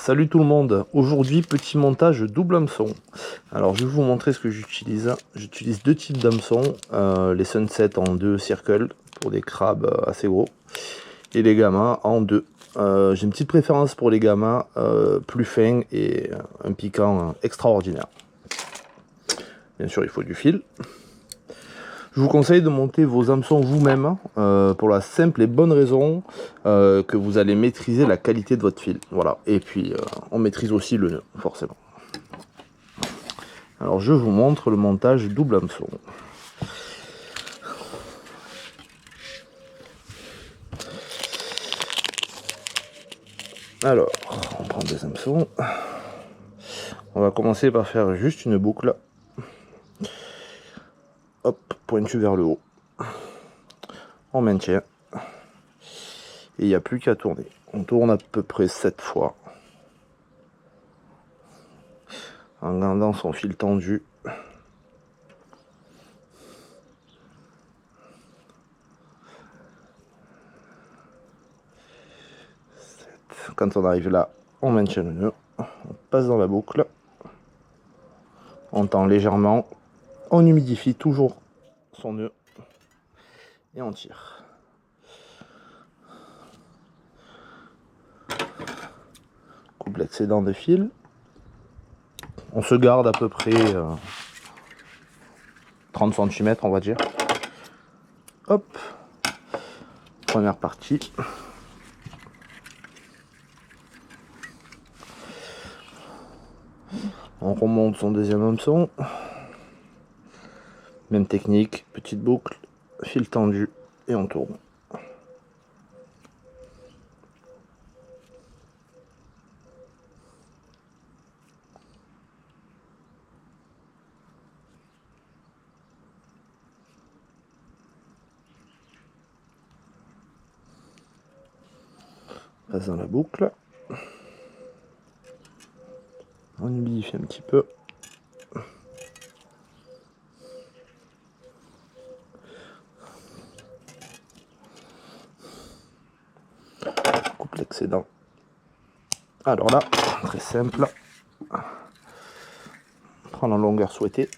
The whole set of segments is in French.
Salut tout le monde, aujourd'hui petit montage double hameçon. Alors je vais vous montrer ce que j'utilise. J'utilise deux types d'hameçons, les Sunset en 2 circles pour des crabes assez gros et les gammas en 2. J'ai une petite préférence pour les gammas plus fins et un piquant extraordinaire. Bien sûr il faut du fil. Je vous conseille de monter vos hameçons vous-même pour la simple et bonne raison que vous allez maîtriser la qualité de votre fil. Voilà. Et puis on maîtrise aussi le nœud, forcément. Alors je vous montre le montage double hameçon. Alors, on prend des hameçons. On va commencer par faire juste une boucle. Hop, pointu vers le haut. On maintient. Et il n'y a plus qu'à tourner. On tourne à peu près 7 fois. En gardant son fil tendu. Quand on arrive là, on maintient le nœud. On passe dans la boucle. On tend légèrement. On humidifie toujours son nœud. Et on tire. Coupe l'excédent de fil. On se garde à peu près 30 cm, on va dire. Hop. Première partie. On remonte son deuxième hameçon. Même technique, petite boucle, fil tendu et on tourne. Passe dans la boucle. On humidifie un petit peu. Coupe l'excédent. Alors là, très simple. Prendre la longueur souhaitée.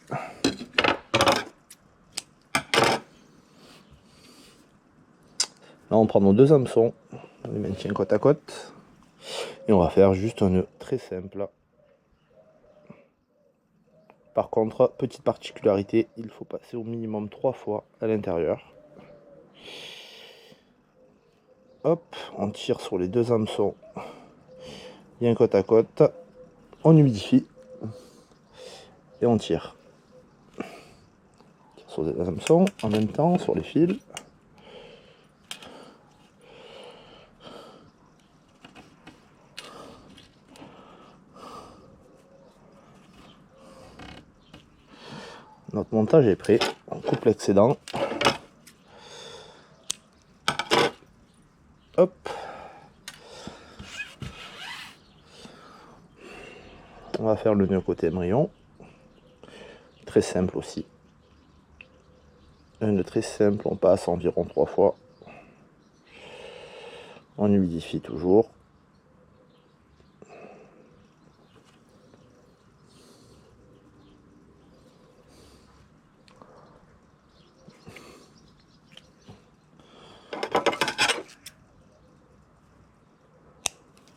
Là, on prend nos deux hameçons. On les maintient côte à côte. Et on va faire juste un nœud très simple. Par contre, petite particularité, il faut passer au minimum 3 fois à l'intérieur. Hop, on tire sur les deux hameçons. Bien côte à côte. On humidifie. Et on tire. Sur les hameçons en même temps, sur les fils. Notre montage est prêt, on coupe l'excédent. Hop. On va faire le nœud côté émerillon. Très simple aussi. Un nœud très simple, on passe environ 3 fois. On humidifie toujours.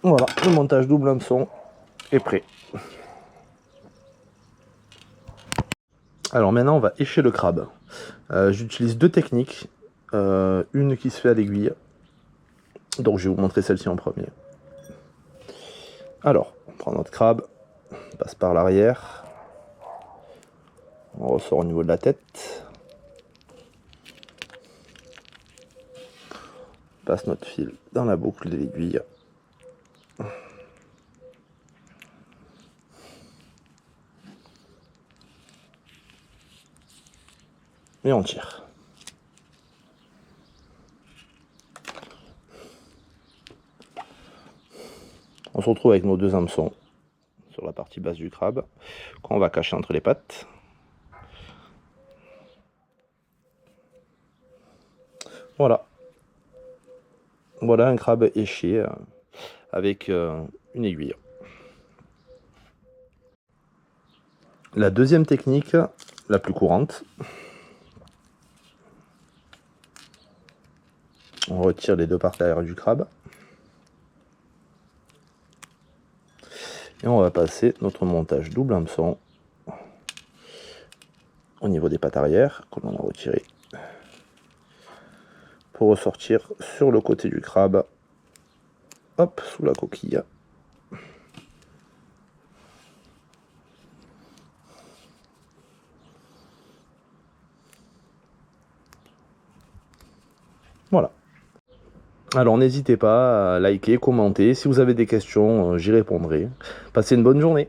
Voilà, le montage double hameçon est prêt. Alors maintenant on va écher le crabe. J'utilise deux techniques. Une qui se fait à l'aiguille. Donc je vais vous montrer celle-ci en premier. Alors, on prend notre crabe, on passe par l'arrière. On ressort au niveau de la tête. On passe notre fil dans la boucle de l'aiguille. Et on tire. On se retrouve avec nos deux hameçons sur la partie basse du crabe qu'on va cacher entre les pattes. Voilà. Voilà un crabe éché avec une aiguille. La deuxième technique, la plus courante, on retire les deux parties arrière du crabe. Et on va passer notre montage double hameçon au niveau des pattes arrière, comme on a retiré, pour ressortir sur le côté du crabe, hop, sous la coquille. Voilà. Alors n'hésitez pas à liker, commenter. Si vous avez des questions, j'y répondrai. Passez une bonne journée.